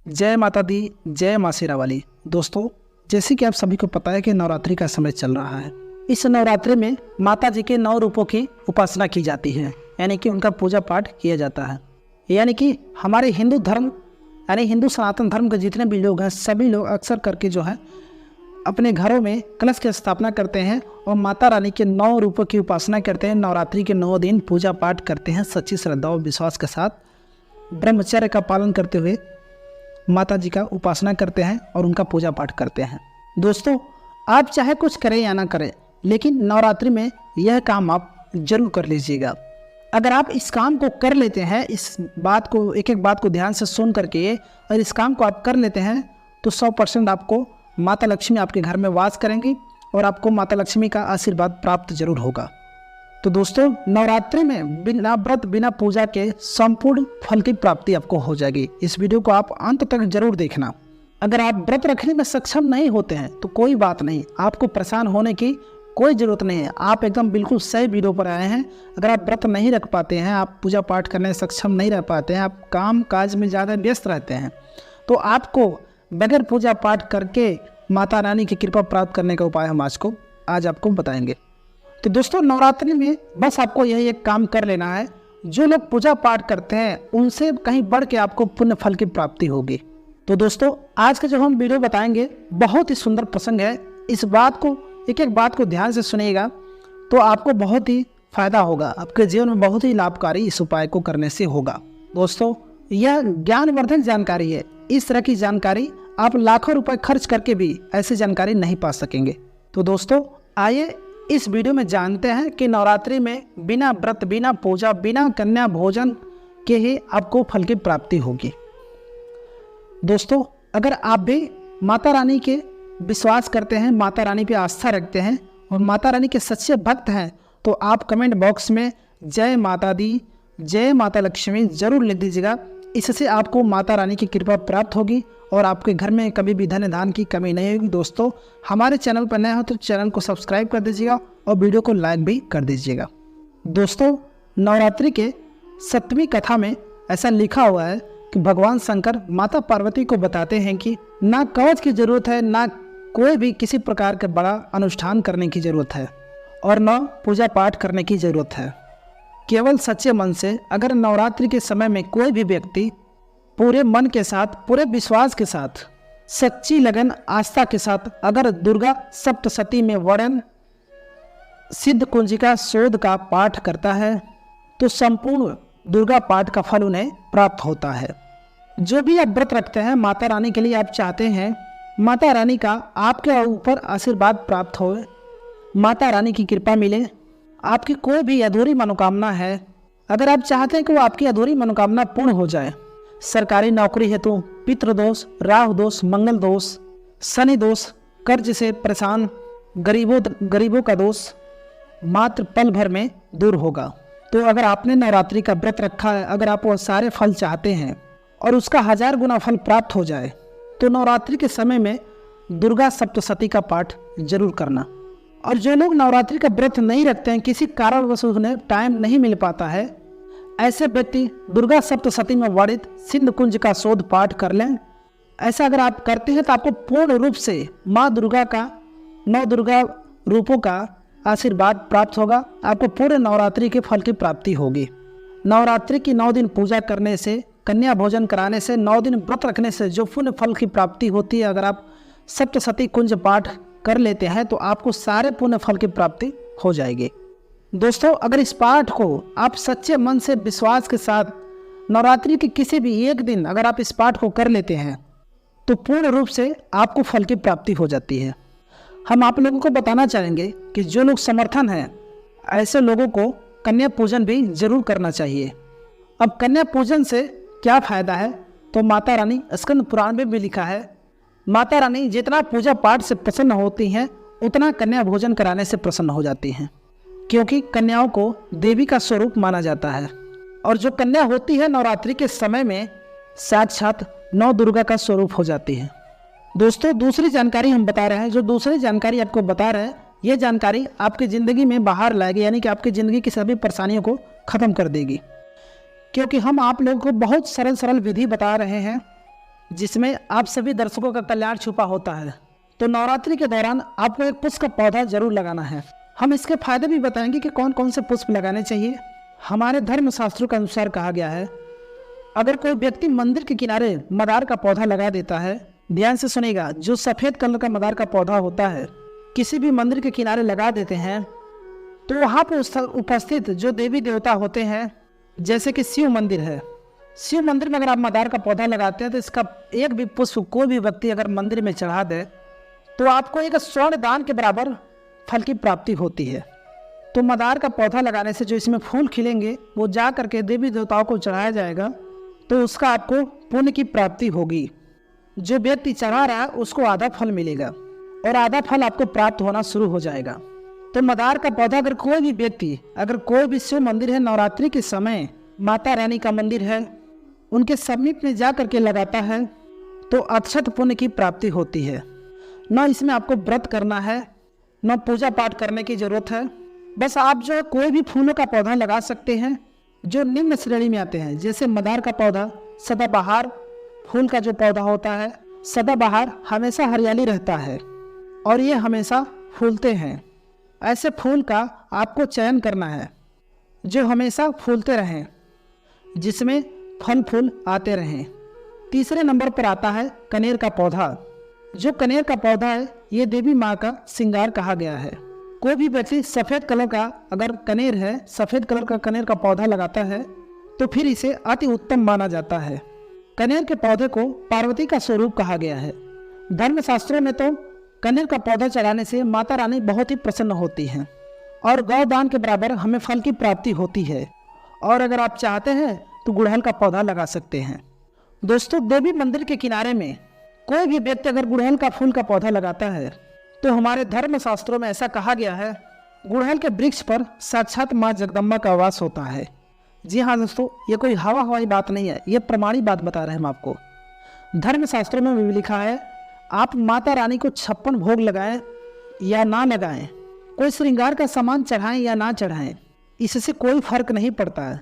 जय माता दी, जय माँ शेरावाली। दोस्तों, जैसे कि आप सभी को पता है कि नवरात्रि का समय चल रहा है। इस नवरात्रि में माता जी के 9 रूपों की उपासना की जाती है, यानी कि उनका पूजा पाठ किया जाता है। यानी कि हमारे हिंदू धर्म यानी हिंदू सनातन धर्म के जितने भी लोग हैं, सभी लोग अक्सर करके जो है अपने घरों में कलश की स्थापना करते हैं और माता रानी के 9 रूपों की उपासना करते हैं। नवरात्रि के 9 दिन पूजा पाठ करते हैं सच्ची श्रद्धा और विश्वास के साथ, ब्रह्मचर्य का पालन करते हुए माता जी का उपासना करते हैं और उनका पूजा पाठ करते हैं। दोस्तों, आप चाहे कुछ करें या ना करें, लेकिन नवरात्रि में यह काम आप जरूर कर लीजिएगा। अगर आप इस काम को कर लेते हैं, इस बात को एक बात को ध्यान से सुन करके और इस काम को आप कर लेते हैं, तो 100% आपको माता लक्ष्मी आपके घर में वास करेंगी और आपको माता लक्ष्मी का आशीर्वाद प्राप्त जरूर होगा। तो दोस्तों, नवरात्रि में बिना व्रत बिना पूजा के संपूर्ण फल की प्राप्ति आपको हो जाएगी। इस वीडियो को आप अंत तक जरूर देखना। अगर आप व्रत रखने में सक्षम नहीं होते हैं तो कोई बात नहीं, आपको परेशान होने की कोई ज़रूरत नहीं है। आप एकदम बिल्कुल सही वीडियो पर आए हैं। अगर आप व्रत नहीं रख पाते हैं, आप पूजा पाठ करने में सक्षम नहीं रह पाते हैं, आप काम काज में ज़्यादा व्यस्त रहते हैं, तो आपको बगैर पूजा पाठ करके माता रानी की कृपा प्राप्त करने का उपाय हम आज आपको बताएंगे। तो दोस्तों, नवरात्रि में बस आपको यही एक काम कर लेना है। जो लोग पूजा पाठ करते हैं उनसे कहीं बढ़ के आपको पुण्य फल की प्राप्ति होगी। तो दोस्तों, आज का जो हम वीडियो बताएंगे बहुत ही सुंदर प्रसंग है। इस बात को एक बात को ध्यान से सुनिएगा तो आपको बहुत ही फायदा होगा, आपके जीवन में बहुत ही लाभकारी इस उपाय को करने से होगा। दोस्तों, यह ज्ञानवर्धक जानकारी है। इस तरह की जानकारी आप लाखों रुपए खर्च करके भी ऐसी जानकारी नहीं पा सकेंगे। तो दोस्तों, आइए इस वीडियो में जानते हैं कि नवरात्रि में बिना व्रत बिना पूजा बिना कन्या भोजन के ही आपको फल की प्राप्ति होगी। दोस्तों, अगर आप भी माता रानी के विश्वास करते हैं, माता रानी पे आस्था रखते हैं और माता रानी के सच्चे भक्त हैं, तो आप कमेंट बॉक्स में जय माता दी, जय माता लक्ष्मी जरूर लिख दीजिएगा। इससे आपको माता रानी की कृपा प्राप्त होगी और आपके घर में कभी भी धन धान की कमी नहीं होगी। दोस्तों, हमारे चैनल पर नए हो तो चैनल को सब्सक्राइब कर दीजिएगा और वीडियो को लाइक भी कर दीजिएगा। दोस्तों, नवरात्रि के 7वीं कथा में ऐसा लिखा हुआ है कि भगवान शंकर माता पार्वती को बताते हैं कि ना कवच की जरूरत है, ना कोई भी किसी प्रकार का बड़ा अनुष्ठान करने की जरूरत है और न पूजा पाठ करने की जरूरत है। केवल सच्चे मन से अगर नवरात्रि के समय में कोई भी व्यक्ति पूरे मन के साथ, पूरे विश्वास के साथ, सच्ची लगन आस्था के साथ अगर दुर्गा सप्तशती में वर्णन सिद्ध कुंजिका शोध का पाठ करता है तो संपूर्ण दुर्गा पाठ का फल उन्हें प्राप्त होता है। जो भी आप व्रत रखते हैं माता रानी के लिए, आप चाहते हैं माता रानी का आपके ऊपर आशीर्वाद प्राप्त हो, माता रानी की कृपा मिले, आपकी कोई भी अधूरी मनोकामना है, अगर आप चाहते हैं कि वो आपकी अधूरी मनोकामना पूर्ण हो जाए, सरकारी नौकरी हेतु पितृदोष, राहु दोष, मंगल दोष, शनि दोष, कर्ज से परेशान गरीबों का दोष मात्र पल भर में दूर होगा। तो अगर आपने नवरात्रि का व्रत रखा है, अगर आप वो सारे फल चाहते हैं और उसका 1000 गुना फल प्राप्त हो जाए, तो नवरात्रि के समय में दुर्गा सप्तशती का पाठ जरूर करना। और जो लोग नवरात्रि का व्रत नहीं रखते हैं, किसी कारणवश उन्हें टाइम नहीं मिल पाता है, ऐसे व्यक्ति दुर्गा सप्तशती में वर्णित सिद्ध कुंज का शोध पाठ कर लें। ऐसा अगर आप करते हैं तो आपको पूर्ण रूप से माँ दुर्गा का 9 दुर्गा रूपों का आशीर्वाद प्राप्त होगा। आपको पूरे नवरात्रि के फल की प्राप्ति होगी। नवरात्रि की 9 दिन पूजा करने से, कन्या भोजन कराने से, 9 दिन व्रत रखने से जो पुण्य फल की प्राप्ति होती है, अगर आप सप्तशती कुंज पाठ कर लेते हैं तो आपको सारे पुण्य फल की प्राप्ति हो जाएगी। दोस्तों, अगर इस पाठ को आप सच्चे मन से विश्वास के साथ नवरात्रि के किसी भी एक दिन अगर आप इस पाठ को कर लेते हैं तो पूर्ण रूप से आपको फल की प्राप्ति हो जाती है। हम आप लोगों को बताना चाहेंगे कि जो लोग समर्थन हैं, ऐसे लोगों को कन्या पूजन भी जरूर करना चाहिए। अब कन्या पूजन से क्या फायदा है, तो माता रानी स्कंद पुराण में भी लिखा है, माता रानी जितना पूजा पाठ से प्रसन्न होती हैं उतना कन्या भोजन कराने से प्रसन्न हो जाती हैं, क्योंकि कन्याओं को देवी का स्वरूप माना जाता है। और जो कन्या होती है नवरात्रि के समय में साक्षात 9 दुर्गा का स्वरूप हो जाती है। दोस्तों, दूसरी जानकारी हम बता रहे हैं, जो दूसरी जानकारी आपको बता रहे हैं, ये जानकारी आपकी ज़िंदगी में बाहर लाएगी, यानी कि आपकी ज़िंदगी की सभी परेशानियों को ख़त्म कर देगी। क्योंकि हम आप लोगों को बहुत सरल विधि बता रहे हैं जिसमें आप सभी दर्शकों का कल्याण छुपा होता है। तो नवरात्रि के दौरान आपको एक पुष्प का पौधा जरूर लगाना है। हम इसके फायदे भी बताएंगे कि कौन कौन से पुष्प लगाने चाहिए। हमारे धर्म शास्त्रों के अनुसार कहा गया है, अगर कोई व्यक्ति मंदिर के किनारे मदार का पौधा लगा देता है, ध्यान से सुनेगा, जो सफ़ेद कलर का मदार का पौधा होता है किसी भी मंदिर के किनारे लगा देते हैं, तो वहाँ पर उपस्थित जो देवी देवता होते हैं, जैसे कि शिव मंदिर है, शिव मंदिर में अगर आप मदार का पौधा लगाते हैं तो इसका एक भी पुष्प कोई भी व्यक्ति अगर मंदिर में चढ़ा दे तो आपको एक स्वर्ण दान के बराबर फल की प्राप्ति होती है। तो मदार का पौधा लगाने से जो इसमें फूल खिलेंगे वो जा करके देवी देवताओं को चढ़ाया जाएगा, तो उसका आपको पुण्य की प्राप्ति होगी। जो व्यक्ति चढ़ा रहा है उसको आधा फल मिलेगा और आधा फल आपको प्राप्त होना शुरू हो जाएगा। तो मदार का पौधा अगर कोई भी व्यक्ति, अगर कोई भी शिव मंदिर है, नवरात्रि के समय माता रानी का मंदिर है, उनके समीप में जा करके लगाता है तो अक्षत पुण्य की प्राप्ति होती है। न इसमें आपको व्रत करना है, न पूजा पाठ करने की जरूरत है। बस आप जो है कोई भी फूलों का पौधा लगा सकते हैं जो निम्न श्रेणी में आते हैं, जैसे मदार का पौधा, सदाबहार फूल का जो पौधा होता है। सदाबहार हमेशा हरियाली रहता है और ये हमेशा फूलते हैं। ऐसे फूल का आपको चयन करना है जो हमेशा फूलते रहें, जिसमें फल फूल आते रहें। तीसरे नंबर पर आता है कनेर का पौधा। जो कनेर का पौधा है ये देवी माँ का श्रृंगार कहा गया है। कोई भी व्यक्ति सफ़ेद कलर का अगर कनेर है, सफ़ेद कलर का कनेर का पौधा लगाता है तो फिर इसे अति उत्तम माना जाता है। कनेर के पौधे को पार्वती का स्वरूप कहा गया है। धर्मशास्त्रों में तो कनेर का पौधा चढ़ाने से माता रानी बहुत ही प्रसन्न होती हैं और गौदान के बराबर हमें फल की प्राप्ति होती है। और अगर आप चाहते हैं तो गुड़हल का पौधा लगा सकते हैं। दोस्तों, देवी मंदिर के किनारे में कोई भी व्यक्ति अगर गुड़हल का फूल का पौधा लगाता है तो हमारे धर्म शास्त्रों में ऐसा कहा गया है, गुड़हल के वृक्ष पर साक्षात माँ जगदम्बा का वास होता है। जी हाँ दोस्तों, ये कोई हवाई बात नहीं है, ये प्रमाणिक बात बता रहे हैं हम आपको। धर्म शास्त्रों में भी लिखा है, आप माता रानी को 56 भोग लगाएं या ना लगाएं, कोई श्रृंगार का सामान चढ़ाएं या ना चढ़ाएं, इससे कोई फर्क नहीं पड़ता है।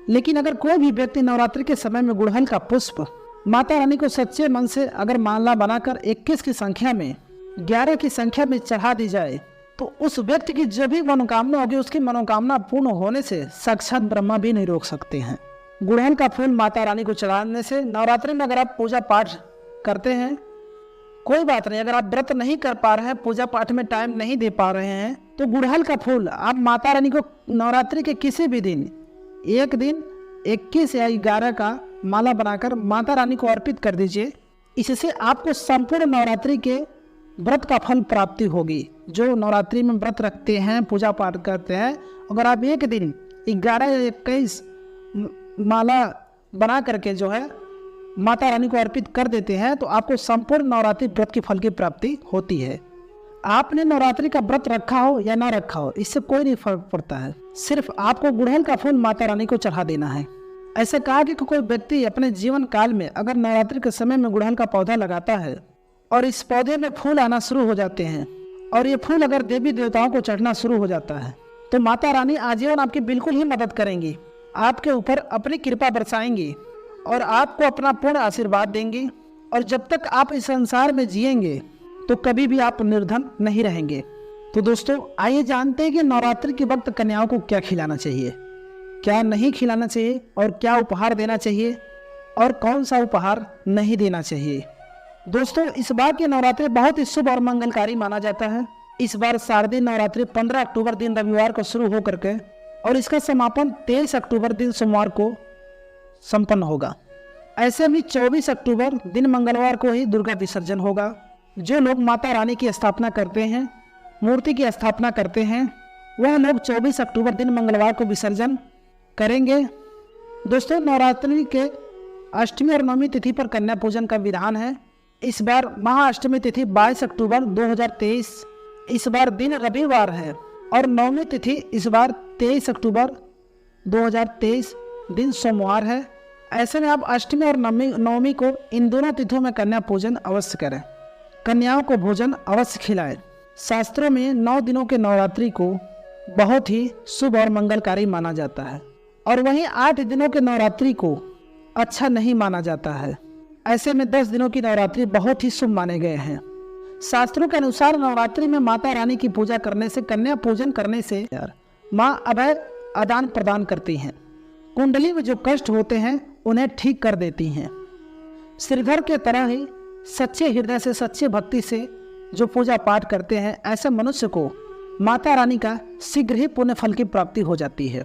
लेकिन अगर कोई भी व्यक्ति नवरात्रि के समय में गुड़हल का पुष्प माता रानी को सच्चे मन से अगर माला बनाकर 21 की संख्या में, 11 की संख्या में चढ़ा दी जाए तो उस व्यक्ति की जो भी मनोकामना होगी उसकी मनोकामना पूर्ण होने से साक्षात ब्रह्मा भी नहीं रोक सकते हैं। गुड़हल का फूल माता रानी को चढ़ाने से नवरात्रि में अगर आप पूजा पाठ करते हैं, कोई बात नहीं, अगर आप व्रत नहीं कर पा रहे हैं, पूजा पाठ में टाइम नहीं दे पा रहे हैं, तो गुड़हल का फूल आप माता रानी को नवरात्रि के किसी भी दिन, एक दिन 21 या 11 का माला बनाकर माता रानी को अर्पित कर दीजिए। इससे आपको संपूर्ण नवरात्रि के व्रत का फल प्राप्ति होगी। जो नवरात्रि में व्रत रखते हैं, पूजा पाठ करते हैं, अगर आप एक दिन 11 या 21 माला बना करके जो है माता रानी को अर्पित कर देते हैं तो आपको संपूर्ण नवरात्रि व्रत के फल की प्राप्ति होती है। आपने नवरात्रि का व्रत रखा हो या ना रखा हो, इससे कोई नहीं फर्क पड़ता है। सिर्फ आपको गुड़हल का फूल माता रानी को चढ़ा देना है। ऐसा कहा कि कोई व्यक्ति अपने जीवन काल में अगर नवरात्रि के समय में गुड़हल का पौधा लगाता है और इस पौधे में फूल आना शुरू हो जाते हैं और ये फूल अगर देवी देवताओं को चढ़ना शुरू हो जाता है तो माता रानी आजीवन आपकी बिल्कुल ही मदद करेंगी, आपके ऊपर अपनी कृपा बरसाएंगी और आपको अपना पूर्ण आशीर्वाद देंगी। और जब तक आप इस संसार में जिएंगे तो कभी भी आप निर्धन नहीं रहेंगे। तो दोस्तों, आइए जानते हैं कि नवरात्रि के वक्त कन्याओं को क्या खिलाना चाहिए, क्या नहीं खिलाना चाहिए और क्या उपहार देना चाहिए और कौन सा उपहार नहीं देना चाहिए। दोस्तों, इस बार के नवरात्रि बहुत ही शुभ और मंगलकारी माना जाता है। इस बार शारदीय नवरात्रि 15 अक्टूबर दिन रविवार को शुरू होकर के और इसका समापन 23 अक्टूबर दिन सोमवार को संपन्न होगा। ऐसे में 24 अक्टूबर दिन मंगलवार को ही दुर्गा विसर्जन होगा। जो लोग माता रानी की स्थापना करते हैं, मूर्ति की स्थापना करते हैं, वह लोग 24 अक्टूबर दिन मंगलवार को विसर्जन करेंगे। दोस्तों, नवरात्रि के अष्टमी और नवमी तिथि पर कन्या पूजन का विधान है। इस बार महाअष्टमी तिथि 22 अक्टूबर 2023, इस बार दिन रविवार है और नवमी तिथि इस बार 23 अक्टूबर 2023 दिन सोमवार है। ऐसे में आप अष्टमी और नवमी को इन दोनों तिथियों में कन्या पूजन अवश्य करें। कन्याओं को भोजन अवश्य खिलाएं। शास्त्रों में 9 दिनों के नवरात्रि को बहुत ही शुभ और मंगलकारी माना जाता है और वहीं 8 दिनों के नवरात्रि को अच्छा नहीं माना जाता है। ऐसे में 10 दिनों की नवरात्रि बहुत ही शुभ माने गए हैं। शास्त्रों के अनुसार नवरात्रि में माता रानी की पूजा करने से, कन्या पूजन करने से माँ अभय आदान प्रदान करती हैं। कुंडली में जो कष्ट होते हैं उन्हें ठीक कर देती हैं। श्रीधर के तरह ही सच्चे हृदय से, सच्चे भक्ति से जो पूजा पाठ करते हैं, ऐसे मनुष्य को माता रानी का शीघ्र ही पुण्य फल की प्राप्ति हो जाती है।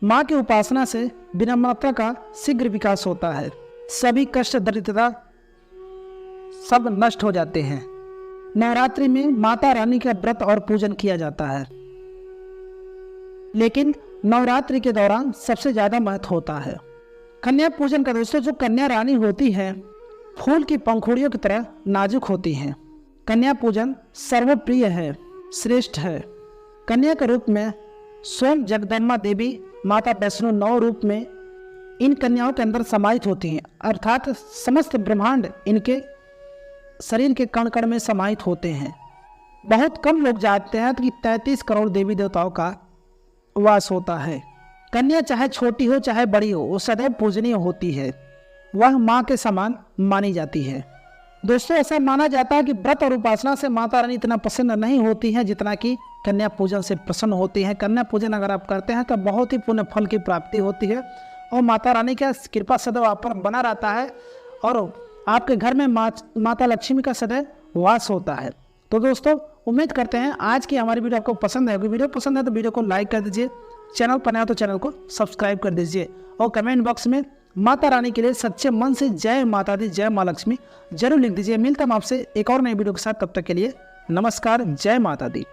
माँ की उपासना से विनम्रता का शीघ्र विकास होता है। सभी कष्ट, दरिद्रता सब नष्ट हो जाते हैं। नवरात्रि में माता रानी का व्रत और पूजन किया जाता है, लेकिन नवरात्रि के दौरान सबसे ज़्यादा महत्व होता है कन्या पूजन का। दोस्तों, जो कन्या रानी होती है फूल की पंखुड़ियों की तरह नाजुक होती हैं। कन्या पूजन सर्वप्रिय है, श्रेष्ठ है। कन्या के रूप में स्वयं जगदम्बा देवी माता वैष्णो 9 रूप में इन कन्याओं के अंदर समाहित होती हैं, अर्थात समस्त ब्रह्मांड इनके शरीर के कण कण में समाहित होते हैं। बहुत कम लोग जानते हैं कि 33 करोड़ देवी देवताओं का वास होता है। कन्या चाहे छोटी हो चाहे बड़ी हो, वो सदैव पूजनीय होती है। वह माँ के समान मानी जाती है। दोस्तों, ऐसा माना जाता है कि व्रत और उपासना से माता रानी इतना प्रसन्न नहीं होती हैं जितना कि कन्या पूजन से प्रसन्न होती हैं। कन्या पूजन अगर आप करते हैं तो बहुत ही पुण्य फल की प्राप्ति होती है और माता रानी का कृपा सदैव आप पर बना रहता है और आपके घर में माता लक्ष्मी का सदैव वास होता है। तो दोस्तों, उम्मीद करते हैं आज की हमारी वीडियो आपको पसंद आएगी। वीडियो पसंद है तो वीडियो को लाइक कर दीजिए, चैनल पर नया तो चैनल को सब्सक्राइब कर दीजिए और कमेंट बॉक्स में माता रानी के लिए सच्चे मन से जय माता दी, जय माँ लक्ष्मी जरूर लिख दीजिए। मिलता हम आपसे एक और नई वीडियो के साथ, तब तक के लिए नमस्कार, जय माता दी।